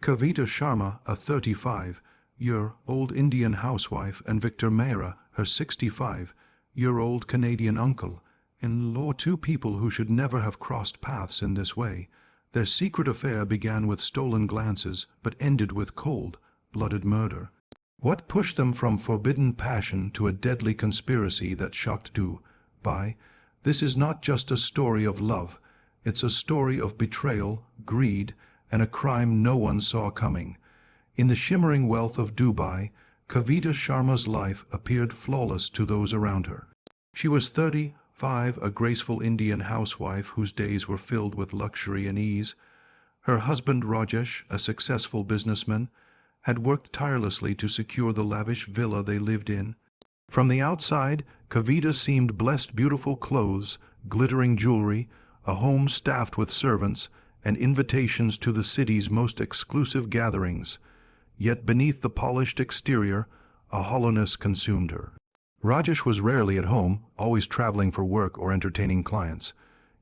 Kavita Sharma, a 35-year-old Indian housewife, and Victor Mehra, her 65-year-old Canadian uncle-in-law, two people who should never have crossed paths in this way. Their secret affair began with stolen glances, but ended with cold-blooded murder. What pushed them from forbidden passion to a deadly conspiracy that shocked Dubai? This is not just a story of love, it's a story of betrayal, greed, and a crime no one saw coming. In the shimmering wealth of Dubai, Kavita Sharma's life appeared flawless to those around her. She was 35, a graceful Indian housewife whose days were filled with luxury and ease. Her husband Rajesh, a successful businessman, had worked tirelessly to secure the lavish villa they lived in. From the outside, Kavita seemed blessed: beautiful clothes, glittering jewelry, a home staffed with servants, and invitations to the city's most exclusive gatherings. Yet beneath the polished exterior, a hollowness consumed her. Rajesh was rarely at home, always traveling for work or entertaining clients.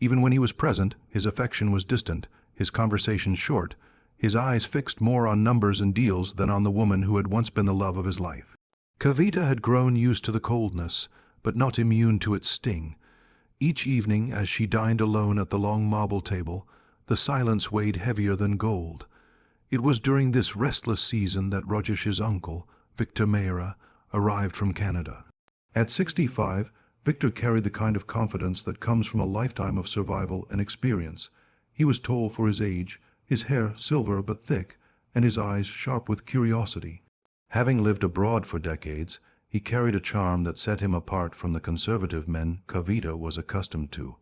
Even when he was present, his affection was distant, his conversations short, his eyes fixed more on numbers and deals than on the woman who had once been the love of his life. Kavita had grown used to the coldness, but not immune to its sting. Each evening, as she dined alone at the long marble table, the silence weighed heavier than gold. It was during this restless season that Rajesh's uncle, Victor Mehra, arrived from Canada. At 65, Victor carried the kind of confidence that comes from a lifetime of survival and experience. He was tall for his age, his hair silver but thick, and his eyes sharp with curiosity. Having lived abroad for decades, he carried a charm that set him apart from the conservative men Kavita was accustomed to.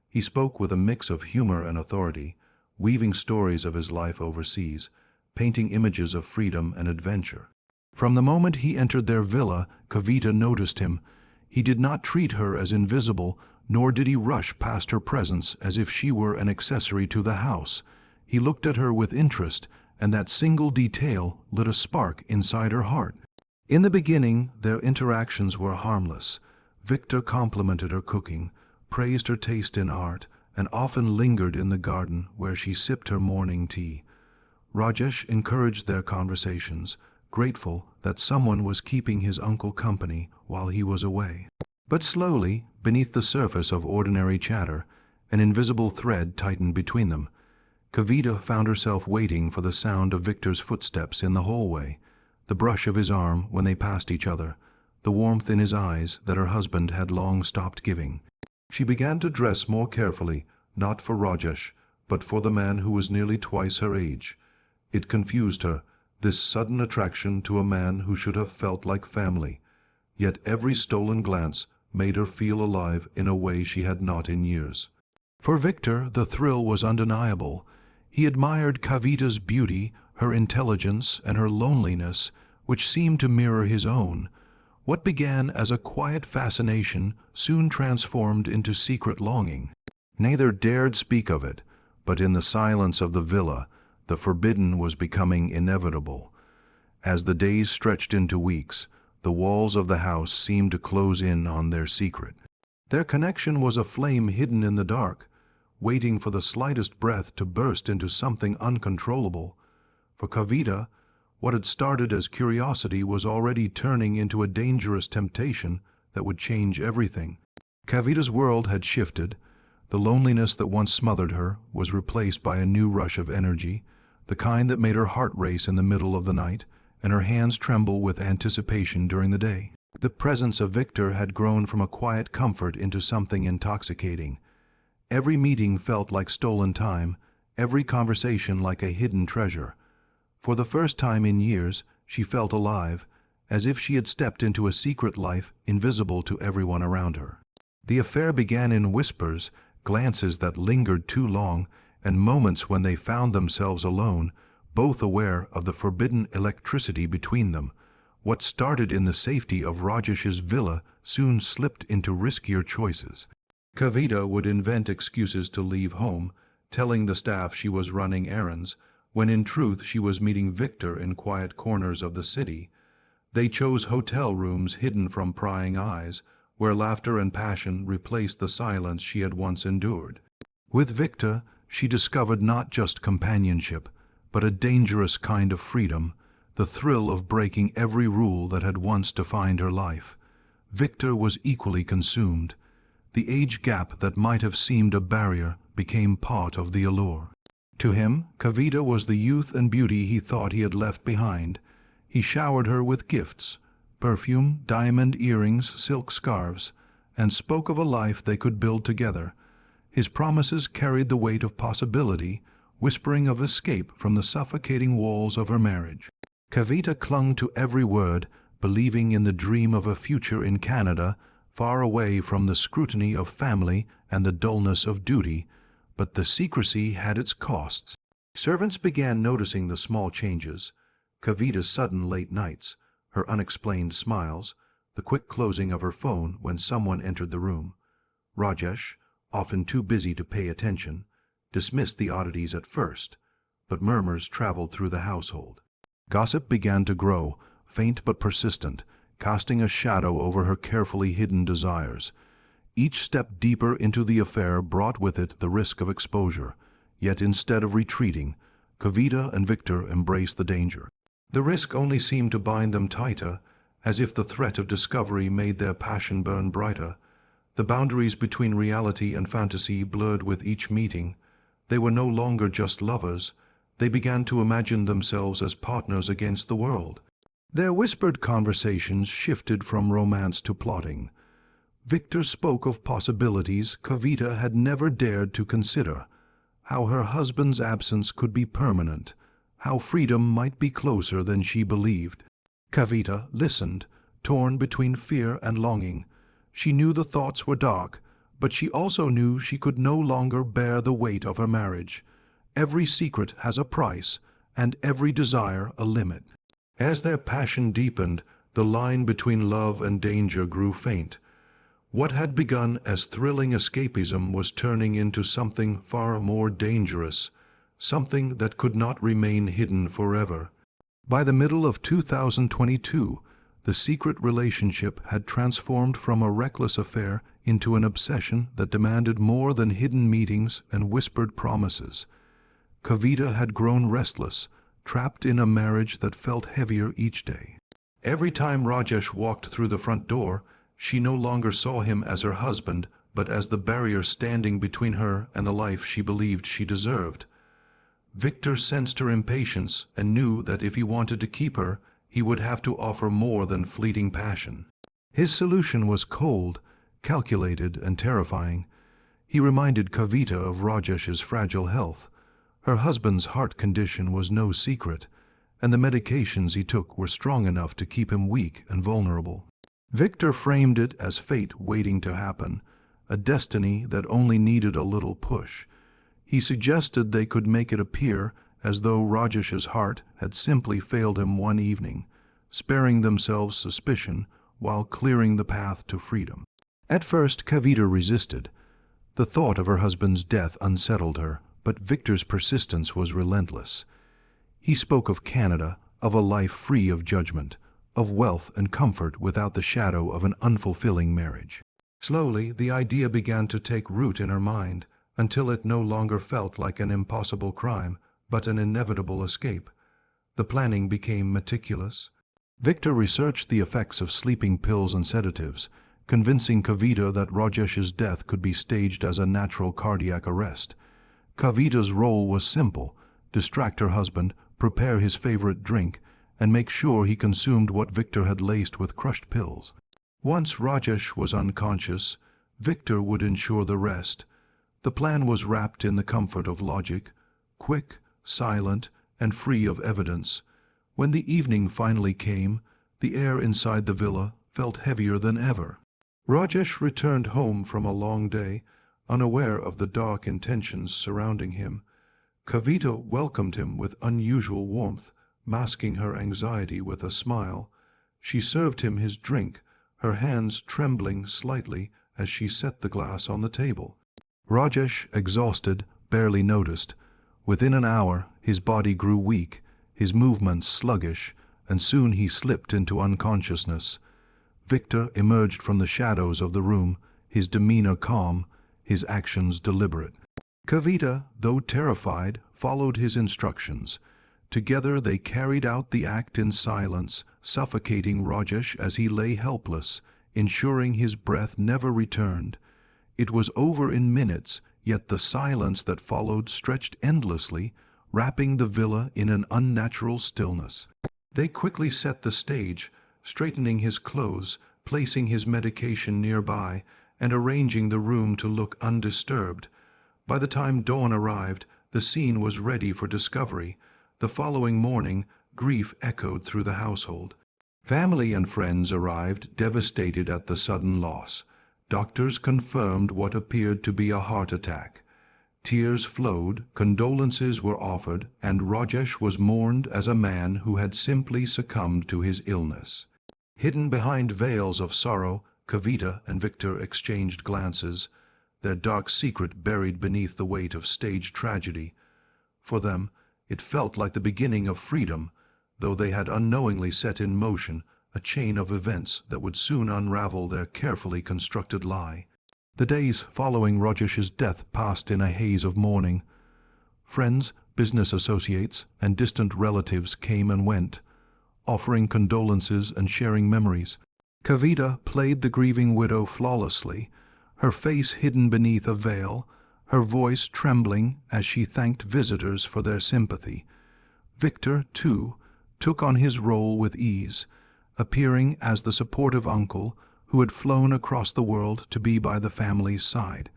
He spoke with a mix of humor and authority, weaving stories of his life overseas, painting images of freedom and adventure. From the moment he entered their villa, Kavita noticed him. He did not treat her as invisible, nor did he rush past her presence as if she were an accessory to the house. He looked at her with interest, and that single detail lit a spark inside her heart. In the beginning, their interactions were harmless. Victor complimented her cooking, praised her taste in art, and often lingered in the garden where she sipped her morning tea. Rajesh encouraged their conversations, grateful that someone was keeping his uncle company while he was away. But slowly, beneath the surface of ordinary chatter, an invisible thread tightened between them. Kavita found herself waiting for the sound of Victor's footsteps in the hallway, the brush of his arm when they passed each other, the warmth in his eyes that her husband had long stopped giving. She began to dress more carefully, not for Rajesh, but for the man who was nearly twice her age. It confused her, this sudden attraction to a man who should have felt like family. Yet every stolen glance made her feel alive in a way she had not in years. For Victor, the thrill was undeniable. He admired Kavita's beauty, her intelligence, and her loneliness, which seemed to mirror his own. What began as a quiet fascination soon transformed into secret longing. Neither dared speak of it, but in the silence of the villa, the forbidden was becoming inevitable. As the days stretched into weeks, the walls of the house seemed to close in on their secret. Their connection was a flame hidden in the dark, waiting for the slightest breath to burst into something uncontrollable. For Kavita, what had started as curiosity was already turning into a dangerous temptation that would change everything. Kavita's world had shifted. The loneliness that once smothered her was replaced by a new rush of energy, the kind that made her heart race in the middle of the night and her hands tremble with anticipation during the day. The presence of Victor had grown from a quiet comfort into something intoxicating. Every meeting felt like stolen time, every conversation like a hidden treasure. For the first time in years, she felt alive, as if she had stepped into a secret life invisible to everyone around her. The affair began in whispers, glances that lingered too long, and moments when they found themselves alone, both aware of the forbidden electricity between them. What started in the safety of Rajesh's villa soon slipped into riskier choices. Kavita would invent excuses to leave home, telling the staff she was running errands, when in truth she was meeting Victor in quiet corners of the city. They chose hotel rooms hidden from prying eyes, where laughter and passion replaced the silence she had once endured. With Victor, she discovered not just companionship, but a dangerous kind of freedom, the thrill of breaking every rule that had once defined her life. Victor was equally consumed. The age gap that might have seemed a barrier became part of the allure. To him, Kavita was the youth and beauty he thought he had left behind. He showered her with gifts, perfume, diamond earrings, silk scarves, and spoke of a life they could build together. His promises carried the weight of possibility, whispering of escape from the suffocating walls of her marriage. Kavita clung to every word, believing in the dream of a future in Canada, far away from the scrutiny of family and the dullness of duty, but the secrecy had its costs. Servants began noticing the small changes: Kavita's sudden late nights, her unexplained smiles, the quick closing of her phone when someone entered the room. Rajesh, often too busy to pay attention, dismissed the oddities at first, but murmurs traveled through the household. Gossip began to grow, faint but persistent, casting a shadow over her carefully hidden desires. Each step deeper into the affair brought with it the risk of exposure, yet instead of retreating, Kavita and Victor embraced the danger. The risk only seemed to bind them tighter, as if the threat of discovery made their passion burn brighter. The boundaries between reality and fantasy blurred with each meeting. They were no longer just lovers. They began to imagine themselves as partners against the world. Their whispered conversations shifted from romance to plotting. Victor spoke of possibilities Kavita had never dared to consider: how her husband's absence could be permanent, how freedom might be closer than she believed. Kavita listened, torn between fear and longing. She knew the thoughts were dark, but she also knew she could no longer bear the weight of her marriage. Every secret has a price, and every desire a limit. As their passion deepened, the line between love and danger grew faint. What had begun as thrilling escapism was turning into something far more dangerous, something that could not remain hidden forever. By the middle of 2022, the secret relationship had transformed from a reckless affair into an obsession that demanded more than hidden meetings and whispered promises. Kavita had grown restless, trapped in a marriage that felt heavier each day. Every time Rajesh walked through the front door, she no longer saw him as her husband, but as the barrier standing between her and the life she believed she deserved. Victor sensed her impatience and knew that if he wanted to keep her, he would have to offer more than fleeting passion. His solution was cold, calculated, and terrifying. He reminded Kavita of Rajesh's fragile health. Her husband's heart condition was no secret, and the medications he took were strong enough to keep him weak and vulnerable. Victor framed it as fate waiting to happen, a destiny that only needed a little push. He suggested they could make it appear as though Rajesh's heart had simply failed him one evening, sparing themselves suspicion while clearing the path to freedom. At first, Kavita resisted. The thought of her husband's death unsettled her, but Victor's persistence was relentless. He spoke of Canada, of a life free of judgment, of wealth and comfort without the shadow of an unfulfilling marriage. Slowly, the idea began to take root in her mind, until it no longer felt like an impossible crime, but an inevitable escape. The planning became meticulous. Victor researched the effects of sleeping pills and sedatives, convincing Kavita that Rajesh's death could be staged as a natural cardiac arrest. Kavita's role was simple: distract her husband, prepare his favorite drink, and make sure he consumed what Victor had laced with crushed pills. Once Rajesh was unconscious, Victor would ensure the rest. The plan was wrapped in the comfort of logic, quick, silent, and free of evidence. When the evening finally came, the air inside the villa felt heavier than ever. Rajesh returned home from a long day, unaware of the dark intentions surrounding him. Kavita welcomed him with unusual warmth, masking her anxiety with a smile. She served him his drink, her hands trembling slightly as she set the glass on the table. Rajesh, exhausted, barely noticed. Within an hour, his body grew weak, his movements sluggish, and soon he slipped into unconsciousness. Victor emerged from the shadows of the room, his demeanor calm, his actions deliberate. Kavita, though terrified, followed his instructions. Together they carried out the act in silence, suffocating Rajesh as he lay helpless, ensuring his breath never returned. It was over in minutes, yet the silence that followed stretched endlessly, wrapping the villa in an unnatural stillness. They quickly set the stage, straightening his clothes, placing his medication nearby, and arranging the room to look undisturbed. By the time dawn arrived, the scene was ready for discovery. The following morning, grief echoed through the household. Family and friends arrived, devastated at the sudden loss. Doctors confirmed what appeared to be a heart attack. Tears flowed, condolences were offered, and Rajesh was mourned as a man who had simply succumbed to his illness. Hidden behind veils of sorrow, Kavita and Victor exchanged glances, their dark secret buried beneath the weight of stage tragedy. For them, it felt like the beginning of freedom, though they had unknowingly set in motion a chain of events that would soon unravel their carefully constructed lie. The days following Rajesh's death passed in a haze of mourning. Friends, business associates, and distant relatives came and went, offering condolences and sharing memories. Kavita played the grieving widow flawlessly, her face hidden beneath a veil, her voice trembling as she thanked visitors for their sympathy. Victor, too, took on his role with ease, appearing as the supportive uncle who had flown across the world to be by the family's side.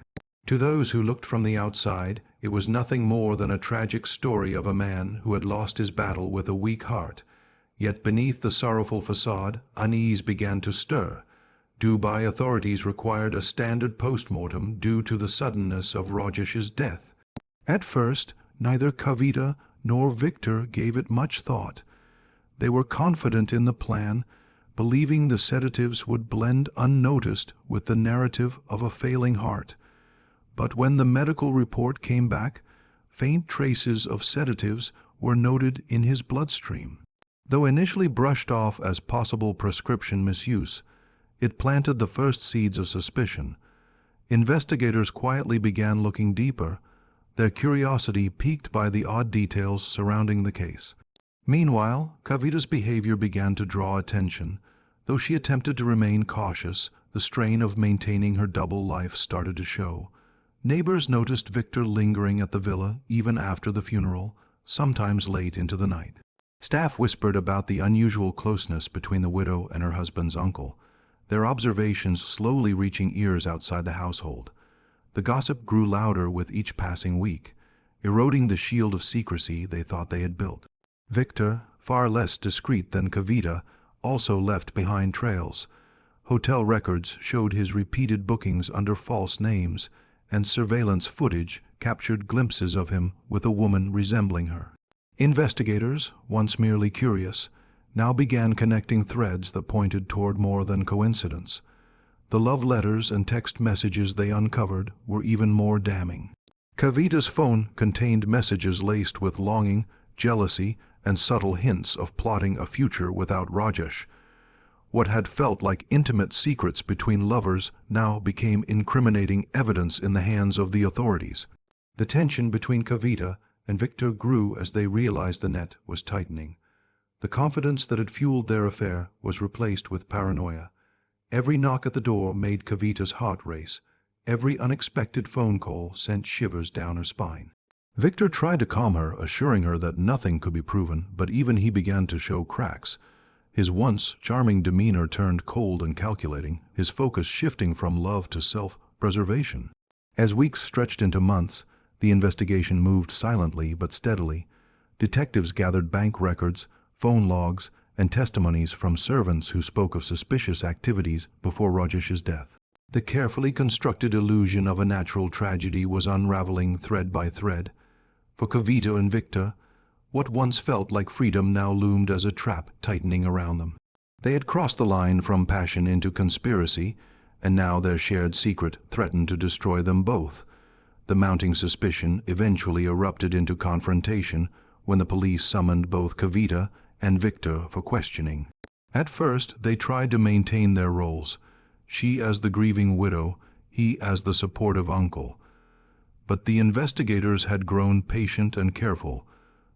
To those who looked from the outside, it was nothing more than a tragic story of a man who had lost his battle with a weak heart. Yet beneath the sorrowful facade, unease began to stir. Dubai authorities required a standard postmortem due to the suddenness of Rajesh's death. At first, neither Kavita nor Victor gave it much thought. They were confident in the plan, believing the sedatives would blend unnoticed with the narrative of a failing heart. But when the medical report came back, faint traces of sedatives were noted in his bloodstream. Though initially brushed off as possible prescription misuse, it planted the first seeds of suspicion. Investigators quietly began looking deeper, their curiosity piqued by the odd details surrounding the case. Meanwhile, Kavita's behavior began to draw attention. Though she attempted to remain cautious, the strain of maintaining her double life started to show. Neighbors noticed Victor lingering at the villa even after the funeral, sometimes late into the night. Staff whispered about the unusual closeness between the widow and her husband's uncle, their observations slowly reaching ears outside the household. The gossip grew louder with each passing week, eroding the shield of secrecy they thought they had built. Victor, far less discreet than Kavita, also left behind trails. Hotel records showed his repeated bookings under false names, and surveillance footage captured glimpses of him with a woman resembling her. Investigators, once merely curious, now began connecting threads that pointed toward more than coincidence. The love letters and text messages they uncovered were even more damning. Kavita's phone contained messages laced with longing, jealousy, and subtle hints of plotting a future without Rajesh. What had felt like intimate secrets between lovers now became incriminating evidence in the hands of the authorities. The tension between Kavita and Victor grew as they realized the net was tightening. The confidence that had fueled their affair was replaced with paranoia. Every knock at the door made Kavita's heart race. Every unexpected phone call sent shivers down her spine. Victor tried to calm her, assuring her that nothing could be proven, but even he began to show cracks. His once charming demeanor turned cold and calculating, his focus shifting from love to self-preservation. As weeks stretched into months, the investigation moved silently but steadily. Detectives gathered bank records, phone logs, and testimonies from servants who spoke of suspicious activities before Rajesh's death. The carefully constructed illusion of a natural tragedy was unraveling thread by thread. For Kavita and Victor, what once felt like freedom now loomed as a trap tightening around them. They had crossed the line from passion into conspiracy, and now their shared secret threatened to destroy them both. The mounting suspicion eventually erupted into confrontation when the police summoned both Kavita and Victor for questioning. At first, they tried to maintain their roles, she as the grieving widow, he as the supportive uncle. But the investigators had grown patient and careful.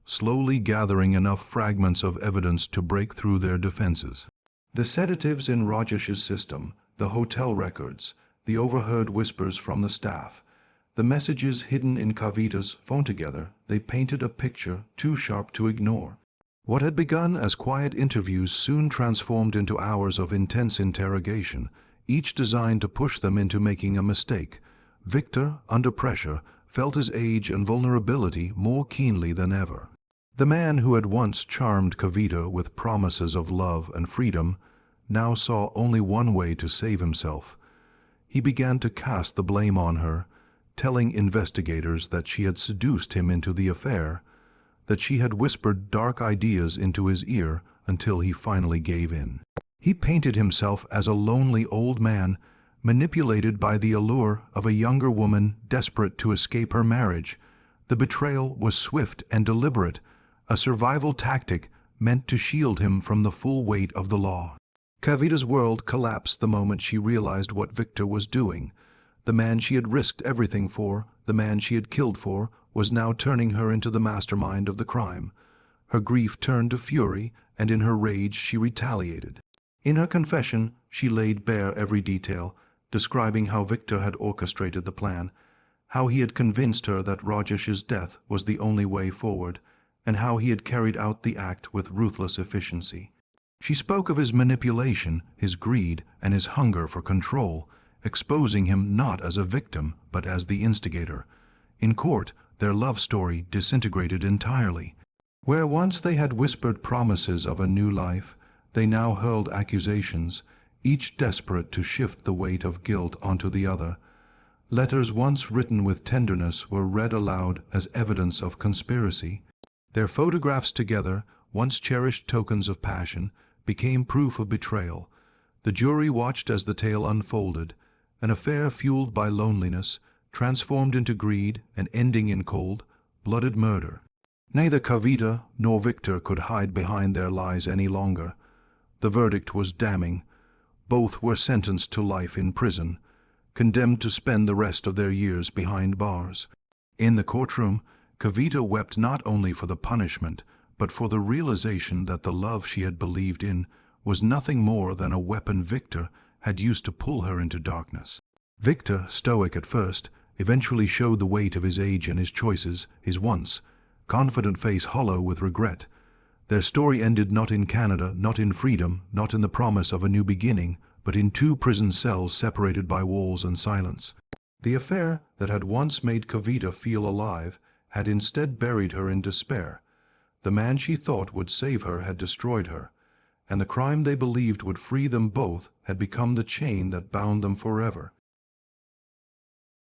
slowly gathering enough fragments of evidence to break through their defenses. The sedatives in Rajesh's system, the hotel records, the overheard whispers from the staff, the messages hidden in Kavita's phone, together, they painted a picture too sharp to ignore. What had begun as quiet interviews soon transformed into hours of intense interrogation, each designed to push them into making a mistake. Victor, under pressure, felt his age and vulnerability more keenly than ever. The man who had once charmed Kavita with promises of love and freedom now saw only one way to save himself. He began to cast the blame on her, telling investigators that she had seduced him into the affair, that she had whispered dark ideas into his ear until he finally gave in. He painted himself as a lonely old man, manipulated by the allure of a younger woman desperate to escape her marriage. The betrayal was swift and deliberate, a survival tactic meant to shield him from the full weight of the law. Kavita's world collapsed the moment she realized what Victor was doing. The man she had risked everything for, the man she had killed for, was now turning her into the mastermind of the crime. Her grief turned to fury, and in her rage she retaliated. In her confession, she laid bare every detail, describing how Victor had orchestrated the plan, how he had convinced her that Rajesh's death was the only way forward, and how he had carried out the act with ruthless efficiency. She spoke of his manipulation, his greed, and his hunger for control, exposing him not as a victim, but as the instigator. In court, their love story disintegrated entirely. Where once they had whispered promises of a new life, they now hurled accusations, each desperate to shift the weight of guilt onto the other. Letters once written with tenderness were read aloud as evidence of conspiracy. Their photographs together, once cherished tokens of passion, became proof of betrayal. The jury watched as the tale unfolded, an affair fueled by loneliness, transformed into greed and ending in cold, blooded murder. Neither Kavita nor Victor could hide behind their lies any longer. The verdict was damning. Both were sentenced to life in prison, condemned to spend the rest of their years behind bars. In the courtroom, Kavita wept not only for the punishment, but for the realization that the love she had believed in was nothing more than a weapon Victor had used to pull her into darkness. Victor, stoic at first, eventually showed the weight of his age and his choices, his once confident face hollow with regret. Their story ended not in Canada, not in freedom, not in the promise of a new beginning, but in two prison cells separated by walls and silence. The affair that had once made Kavita feel alive had instead buried her in despair. The man she thought would save her had destroyed her, and the crime they believed would free them both had become the chain that bound them forever.